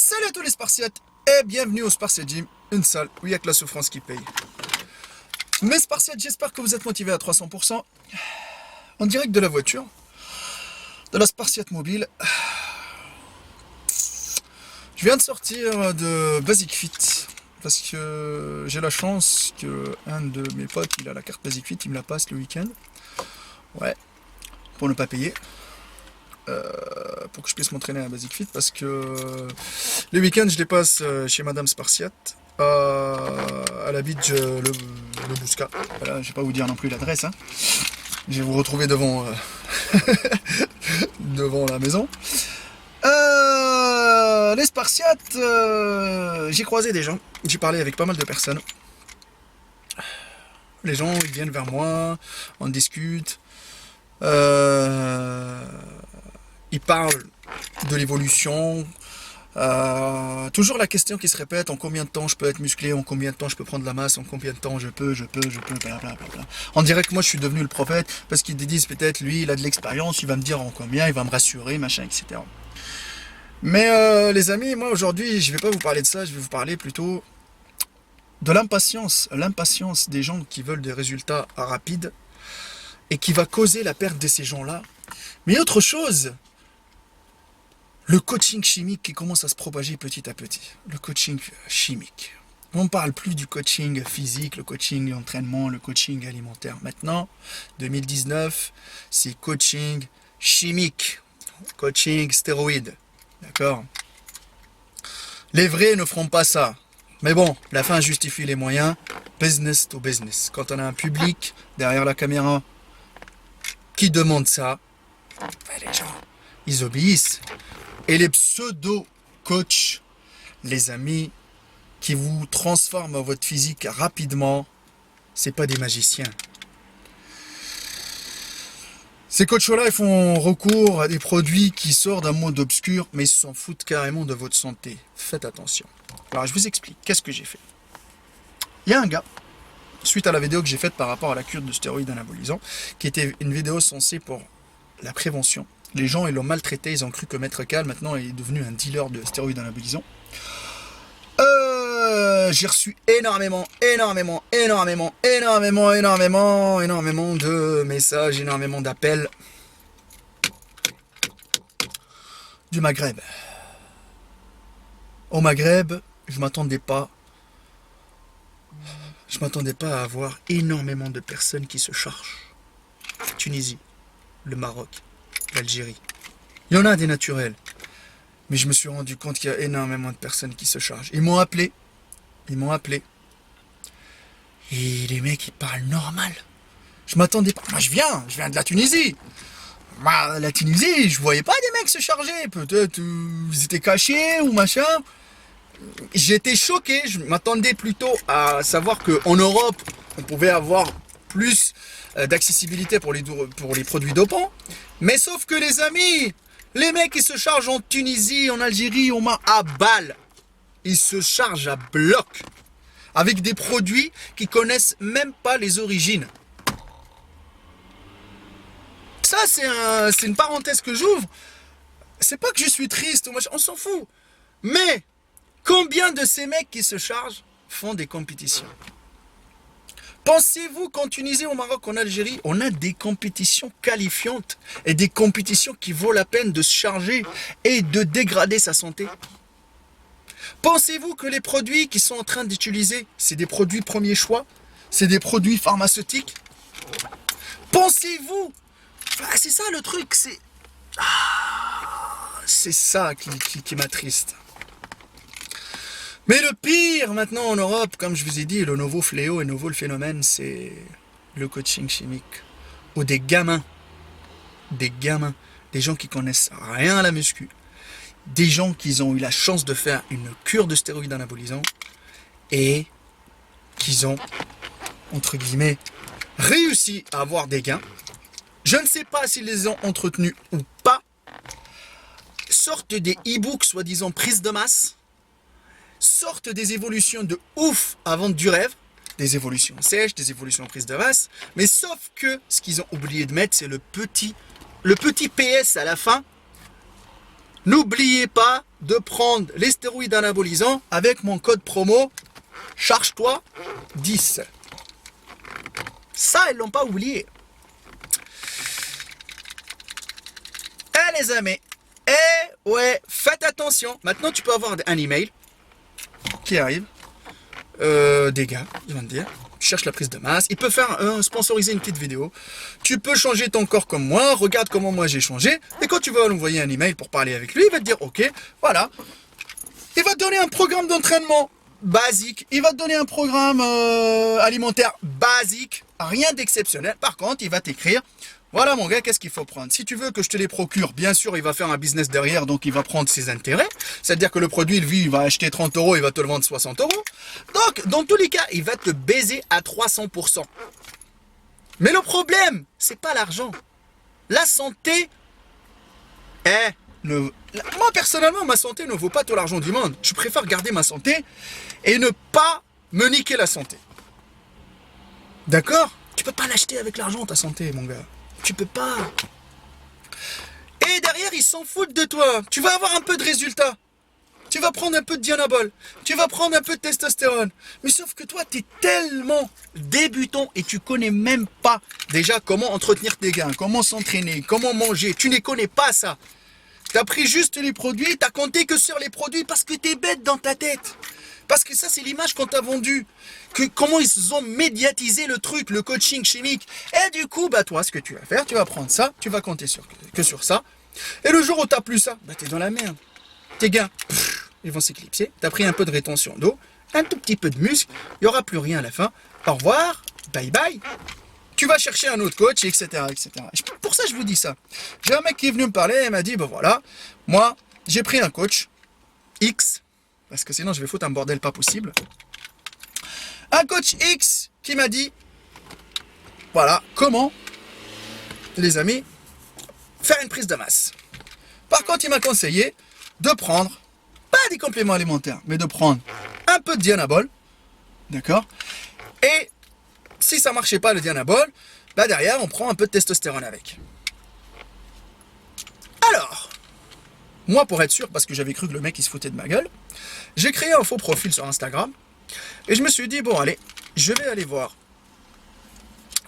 Salut à tous les Spartiates et bienvenue au Spartiate Gym, une salle où il n'y a que la souffrance qui paye. Mes Spartiates, j'espère que vous êtes motivés à 300%. En direct de la voiture, de la Spartiate mobile. Je viens de sortir de Basic Fit parce que j'ai la chance que un de mes potes, il a la carte Basic Fit, il me la passe le week-end. Ouais, pour ne pas payer. Pour que je puisse m'entraîner à Basic Fit parce que les week-ends je les passe chez Madame Spartiate à la beach le Bouscat. Voilà, je vais pas vous dire non plus l'adresse, hein. Je vais vous retrouver devant devant la maison. Les Spartiates, j'ai croisé des gens, j'ai parlé avec pas mal de personnes. Les gens ils viennent vers moi, on discute. Ils parlent de l'évolution. Toujours la question qui se répète, en combien de temps je peux être musclé, en combien de temps je peux prendre de la masse, en combien de temps je peux, blablabla. On dirait que moi je suis devenu le prophète, parce qu'ils disent peut-être, lui, il a de l'expérience, il va me dire en combien, il va me rassurer, machin, etc. Mais les amis, moi aujourd'hui, je vais pas vous parler de ça, je vais vous parler plutôt de l'impatience des gens qui veulent des résultats rapides, et qui va causer la perte de ces gens-là. Mais autre chose, le coaching chimique qui commence à se propager petit à petit. Le coaching chimique. On ne parle plus du coaching physique, le coaching entraînement, le coaching alimentaire. Maintenant, 2019, c'est coaching chimique. Coaching stéroïde. D'accord? Les vrais ne feront pas ça. Mais bon, la fin justifie les moyens. Business to business. Quand on a un public derrière la caméra qui demande ça, ben les gens, ils obéissent. Et les pseudo-coachs, les amis, qui vous transforment votre physique rapidement, c'est pas des magiciens. Ces coachs-là, ils font recours à des produits qui sortent d'un monde obscur, mais ils s'en foutent carrément de votre santé. Faites attention. Alors, je vous explique. Qu'est-ce que j'ai fait? Il y a un gars, suite à la vidéo que j'ai faite par rapport à la cure de stéroïdes anabolisants, qui était une vidéo censée pour la prévention. Les gens, ils l'ont maltraité, ils ont cru que Maître Cal, maintenant, est devenu un dealer de stéroïdes anabolisants. J'ai reçu énormément de messages, énormément d'appels du Maghreb. Au Maghreb, je m'attendais pas à avoir énormément de personnes qui se chargent. Tunisie, le Maroc, l'Algérie. Il y en a des naturels. Mais je me suis rendu compte qu'il y a énormément de personnes qui se chargent. Ils m'ont appelé. Et les mecs, ils parlent normal. Je m'attendais pas. Moi, je viens de la Tunisie. Moi, la Tunisie, je voyais pas des mecs se charger. Peut-être ils étaient cachés ou machin. J'étais choqué. Je m'attendais plutôt à savoir qu'en Europe, on pouvait avoir plus d'accessibilité pour les produits dopants. Mais sauf que les amis, les mecs ils se chargent en Tunisie, en Algérie, à balles. Ils se chargent à bloc. Avec des produits qui connaissent même pas les origines. Ça c'est une parenthèse que j'ouvre. C'est pas que je suis triste ou machin, on s'en fout. Mais combien de ces mecs qui se chargent font des compétitions? Pensez-vous qu'en Tunisie, au Maroc, en Algérie, on a des compétitions qualifiantes et des compétitions qui vaut la peine de se charger et de dégrader sa santé? Pensez-vous que les produits qu'ils sont en train d'utiliser, c'est des produits premier choix? C'est des produits pharmaceutiques? Pensez-vous? C'est ça le truc, c'est ça qui m'attriste. Mais le pire maintenant en Europe, comme je vous ai dit, le nouveau fléau et le nouveau phénomène, c'est le coaching chimique. Ou des gamins, des gens qui connaissent rien à la muscu, des gens qui ont eu la chance de faire une cure de stéroïdes anabolisants et qui ont, entre guillemets, réussi à avoir des gains. Je ne sais pas s'ils les ont entretenus ou pas. Sortent des e-books soi-disant prise de masse. Sortent des évolutions de ouf à vendre du rêve, des évolutions sèches, des évolutions prises de masse, mais sauf que ce qu'ils ont oublié de mettre, c'est le petit PS à la fin. N'oubliez pas de prendre les stéroïdes anabolisants avec mon code promo Charge-toi 10. Ça, ils l'ont pas oublié. Eh les amis, ouais, faites attention. Maintenant, tu peux avoir un email qui arrive. Des gars, ils vont te dire, cherche la prise de masse. Il peut faire sponsoriser une petite vidéo. Tu peux changer ton corps comme moi. Regarde comment moi j'ai changé. Et quand tu vas lui envoyer un email pour parler avec lui, il va te dire, ok, voilà. Il va te donner un programme d'entraînement basique. Il va te donner un programme alimentaire basique. Rien d'exceptionnel. Par contre, il va t'écrire, voilà mon gars, qu'est-ce qu'il faut prendre? Si tu veux que je te les procure, bien sûr, il va faire un business derrière, donc il va prendre ses intérêts. C'est-à-dire que le produit, il va acheter 30 euros, il va te le vendre 60 euros. Donc, dans tous les cas, il va te baiser à 300%. Mais le problème, c'est pas l'argent. La santé moi, personnellement, ma santé ne vaut pas tout l'argent du monde. Je préfère garder ma santé et ne pas me niquer la santé. D'accord? Tu peux pas l'acheter avec l'argent, ta santé, mon gars. Tu peux pas. Et derrière, ils s'en foutent de toi. Tu vas avoir un peu de résultats. Tu vas prendre un peu de Dianabol. Tu vas prendre un peu de testostérone. Mais sauf que toi, tu es tellement débutant et tu connais même pas déjà comment entretenir tes gains, comment s'entraîner, comment manger. Tu ne connais pas ça. Tu as pris juste les produits, tu as compté que sur les produits parce que tu es bête dans ta tête. Parce que ça, c'est l'image qu'on t'a vendue. Comment ils ont médiatisé le truc, le coaching chimique. Et du coup, bah toi, ce que tu vas faire, tu vas prendre ça, tu vas compter que sur ça. Et le jour où tu n'as plus ça, bah tu es dans la merde. Tes gains, ils vont s'éclipser. Tu as pris un peu de rétention d'eau, un tout petit peu de muscle, il n'y aura plus rien à la fin. Au revoir, bye bye. Tu vas chercher un autre coach, etc., etc. Pour ça, je vous dis ça. J'ai un mec qui est venu me parler et m'a dit, ben voilà, moi, j'ai pris un coach X, parce que sinon je vais foutre un bordel pas possible. Un coach X qui m'a dit, voilà, comment, les amis, faire une prise de masse. Par contre, il m'a conseillé de prendre, pas des compléments alimentaires, mais de prendre un peu de Dianabol, d'accord? Et si ça marchait pas le Dianabol, bah derrière, on prend un peu de testostérone avec. Alors, moi, pour être sûr, parce que j'avais cru que le mec, il se foutait de ma gueule, j'ai créé un faux profil sur Instagram, et je me suis dit, bon, allez, je vais aller voir.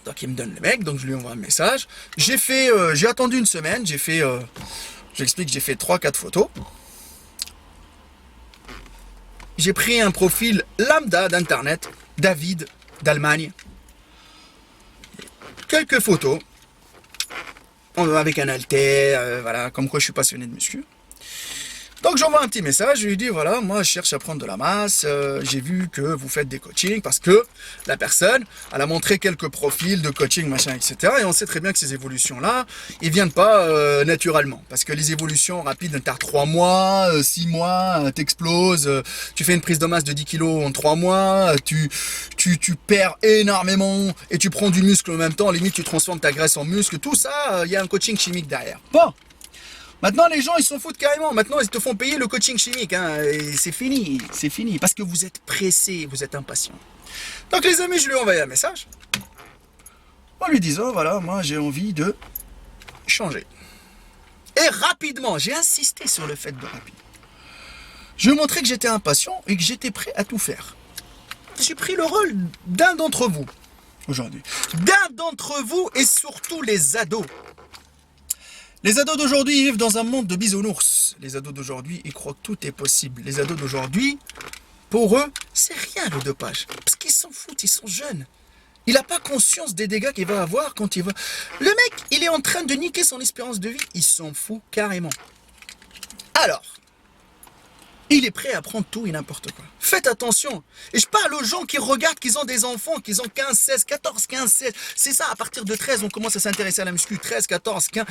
Donc, il me donne le mec, donc je lui envoie un message. J'ai attendu une semaine, j'explique, j'ai fait 3-4 photos. J'ai pris un profil lambda d'internet, David, d'Allemagne. Quelques photos, avec un haltère, voilà, comme quoi je suis passionné de muscu. Donc j'envoie un petit message, je lui dis voilà, moi je cherche à prendre de la masse, j'ai vu que vous faites des coachings parce que la personne, elle a montré quelques profils de coaching, machin, etc. Et on sait très bien que ces évolutions-là, ils viennent pas naturellement. Parce que les évolutions rapides, t'as 3 mois, 6 mois, t'exploses, tu fais une prise de masse de 10 kilos en 3 mois, tu perds énormément et tu prends du muscle en même temps, limite tu transformes ta graisse en muscle, tout ça, il y a un coaching chimique derrière. Bon. Maintenant, les gens, ils s'en foutent carrément. Maintenant, ils te font payer le coaching chimique. Hein. Et c'est fini, parce que vous êtes pressés, vous êtes impatients. Donc, les amis, je lui ai envoyé un message en lui disant, voilà, moi, j'ai envie de changer. Et rapidement, j'ai insisté sur le fait de rapide. Je lui ai montré que j'étais impatient et que j'étais prêt à tout faire. J'ai pris le rôle d'un d'entre vous aujourd'hui. D'un d'entre vous et surtout les ados. Les ados d'aujourd'hui vivent dans un monde de bisounours. Les ados d'aujourd'hui, ils croient que tout est possible. Les ados d'aujourd'hui, pour eux, c'est rien le dopage. Parce qu'ils s'en foutent, ils sont jeunes. Il n'a pas conscience des dégâts qu'il va avoir quand il va... Le mec, il est en train de niquer son espérance de vie. Il s'en fout carrément. Alors, il est prêt à prendre tout et n'importe quoi. Faites attention. Et je parle aux gens qui regardent, qui ont des enfants, qui ont 15, 16, 14, 15, 16. C'est ça, à partir de 13, on commence à s'intéresser à la muscu. 13, 14, 15.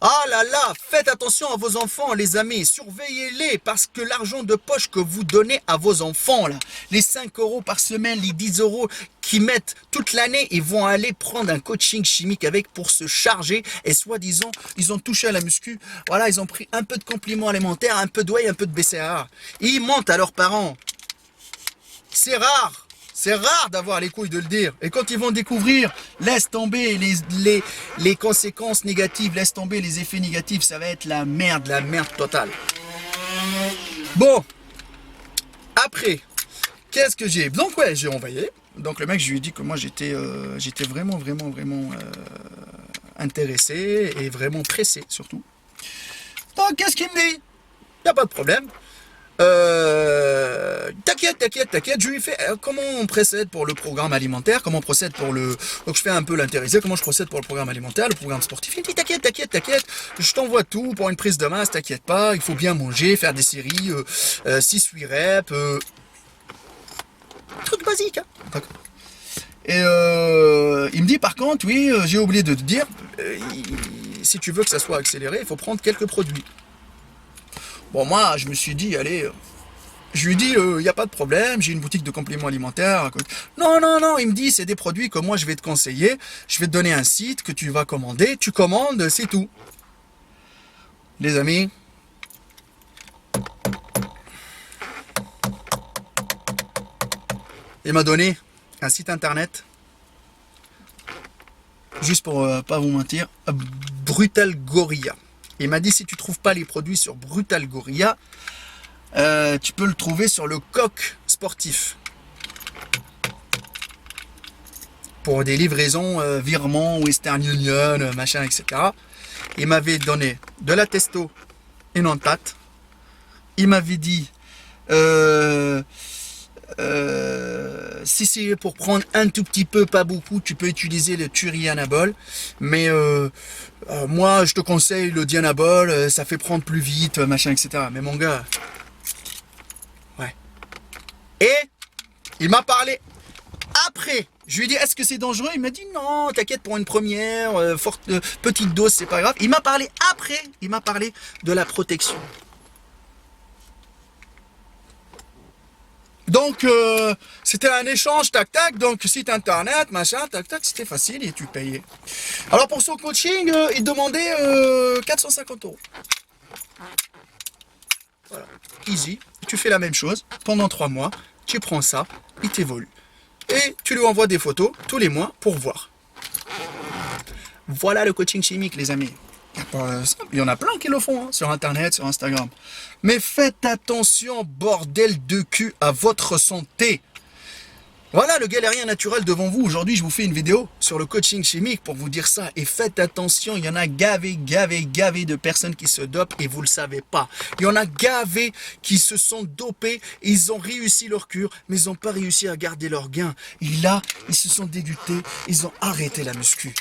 Ah là là, faites attention à vos enfants, les amis. Surveillez-les, parce que l'argent de poche que vous donnez à vos enfants, là, les 5 euros par semaine, les 10 euros qu'ils mettent toute l'année, ils vont aller prendre un coaching chimique avec pour se charger. Et soi-disant, ils ont touché à la muscu. Voilà, ils ont pris un peu de compléments alimentaires, un peu de whey, un peu de BCAA. Ils mentent à leurs parents. C'est rare. C'est rare d'avoir les couilles de le dire. Et quand ils vont découvrir, laisse tomber les conséquences négatives, laisse tomber les effets négatifs, ça va être la merde totale. Bon, après, qu'est-ce que j'ai? Donc ouais, j'ai envoyé. Donc le mec, je lui ai dit que moi j'étais vraiment intéressé et vraiment pressé surtout. Donc qu'est-ce qu'il me dit? Il n'y a pas de problème. T'inquiète, je lui fais comment on procède pour le programme alimentaire, comment on procède pour le... Donc je fais un peu l'intéressé, comment je procède pour le programme alimentaire, le programme sportif. Il me dit t'inquiète, je t'envoie tout pour une prise de masse, t'inquiète pas, il faut bien manger, faire des séries, 6-8 reps, truc basique, hein. D'accord. Et il me dit par contre, oui, j'ai oublié de te dire, si tu veux que ça soit accéléré, il faut prendre quelques produits. Bon, moi, je me suis dit, allez, je lui dis, il n'y a pas de problème, j'ai une boutique de compléments alimentaires. Non, il me dit, c'est des produits que moi, je vais te conseiller, je vais te donner un site que tu vas commander, tu commandes, c'est tout. Les amis, il m'a donné un site internet, juste pour pas vous mentir, Brutal Gorilla. Il m'a dit, si tu ne trouves pas les produits sur Brutal Gorilla, tu peux le trouver sur le Coq Sportif. Pour des livraisons, virements, Western Union, machin, etc. Il m'avait donné de la testo et non pâte. Il m'avait dit, si c'est pour prendre un tout petit peu, pas beaucoup, tu peux utiliser le Turianabol. Mais moi, je te conseille le Dianabol, ça fait prendre plus vite, machin, etc. Mais mon gars, ouais. Et il m'a parlé après. Je lui ai dit, est-ce que c'est dangereux? Il m'a dit, non, t'inquiète, pour une première, petite dose, c'est pas grave. Il m'a parlé après, il m'a parlé de la protection. Donc, c'était un échange, tac, donc site internet, machin, tac, c'était facile et tu payais. Alors, pour son coaching, il demandait 450 €. Voilà, easy. Tu fais la même chose pendant 3 mois, tu prends ça, il t'évolue. Et tu lui envoies des photos tous les mois pour voir. Voilà le coaching chimique, les amis. Il y en a plein qui le font, hein, sur internet, sur Instagram. Mais faites attention, bordel de cul, à votre santé. Voilà le galérien naturel devant vous. Aujourd'hui, je vous fais une vidéo sur le coaching chimique pour vous dire ça. Et faites attention, il y en a gavé de personnes qui se dopent et vous ne le savez pas. Il y en a gavé qui se sont dopés, ils ont réussi leur cure, mais ils n'ont pas réussi à garder leur gain. Et là, ils se sont dégoûtés, ils ont arrêté la muscu.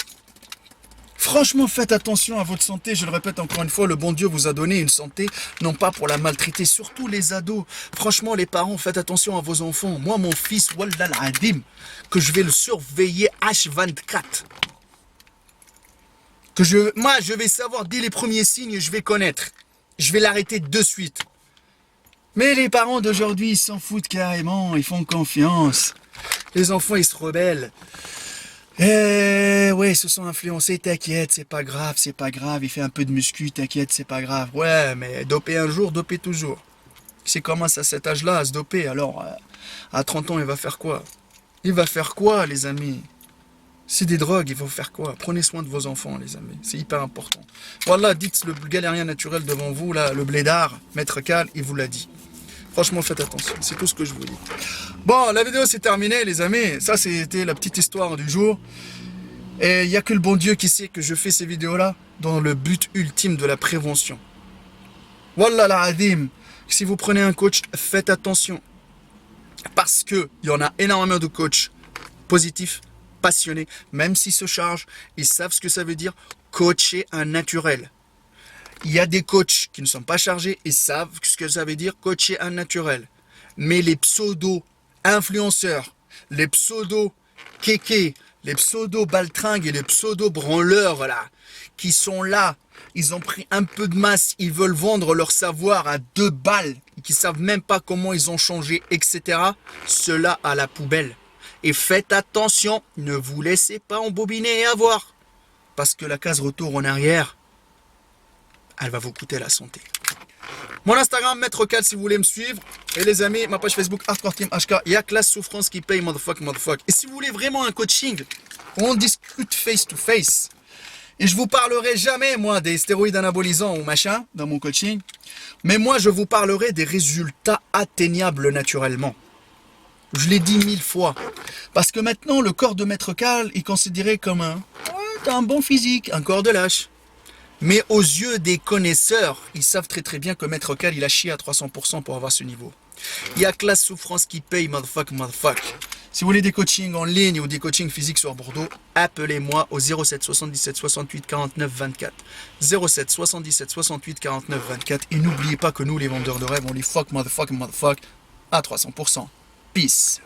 Franchement, faites attention à votre santé. Je le répète encore une fois, le bon Dieu vous a donné une santé, non pas pour la maltraiter, surtout les ados. Franchement, les parents, faites attention à vos enfants. Moi, mon fils, Wallah al-Adim, que je vais le surveiller H24. Moi, je vais savoir dès les premiers signes, je vais connaître. Je vais l'arrêter de suite. Mais les parents d'aujourd'hui, ils s'en foutent carrément, ils font confiance. Les enfants, ils se rebellent. Ouais, ils se sont influencés, t'inquiète, c'est pas grave, il fait un peu de muscu, t'inquiète, c'est pas grave. Ouais, mais doper un jour, doper toujours. S'il commence à cet âge-là à se doper, alors à 30 ans, il va faire quoi? Il va faire quoi, les amis? C'est des drogues, il faut faire quoi? Prenez soin de vos enfants, les amis, c'est hyper important. Voilà, dites le galérien naturel devant vous, là, le blédard, Maître Cal, il vous l'a dit. Franchement, faites attention, c'est tout ce que je vous dis. Bon, la vidéo c'est terminé, les amis. Ça, c'était la petite histoire du jour. Et il n'y a que le bon Dieu qui sait que je fais ces vidéos-là dans le but ultime de la prévention. Wallah l'azim, si vous prenez un coach, faites attention. Parce qu'il y en a énormément de coachs positifs, passionnés, même s'ils se chargent, ils savent ce que ça veut dire coacher un naturel. Il y a des coachs qui ne sont pas chargés et savent ce que ça veut dire coacher un naturel. Mais les pseudo-influenceurs, les pseudo-kékés, les pseudo-baltringues et les pseudo-branleurs là, qui sont là, ils ont pris un peu de masse, ils veulent vendre leur savoir à 2 balles, qui ne savent même pas comment ils ont changé, etc. Cela à la poubelle. Et faites attention, ne vous laissez pas embobiner et avoir. Parce que la case retour en arrière, elle va vous coûter la santé. Mon Instagram, Maître Cal, si vous voulez me suivre. Et les amis, ma page Facebook, Hardcore Team HK. Il y a que la souffrance qui paye, motherfuck. Et si vous voulez vraiment un coaching, on discute face to face. Et je vous parlerai jamais, moi, des stéroïdes anabolisants ou machin, dans mon coaching. Mais moi, je vous parlerai des résultats atteignables naturellement. Je l'ai dit 1000 fois. Parce que maintenant, le corps de Maître Cal est considéré comme t'as un bon physique, un corps de lâche. Mais aux yeux des connaisseurs, ils savent très très bien que Maître Cal, il a chié à 300% pour avoir ce niveau. Il y a que la souffrance qui paye, motherfuck. Si vous voulez des coachings en ligne ou des coachings physiques sur Bordeaux, appelez-moi au 07 77 68 49 24. 07 77 68 49 24. Et n'oubliez pas que nous, les vendeurs de rêves, on les fuck, motherfuck à 300%. Peace.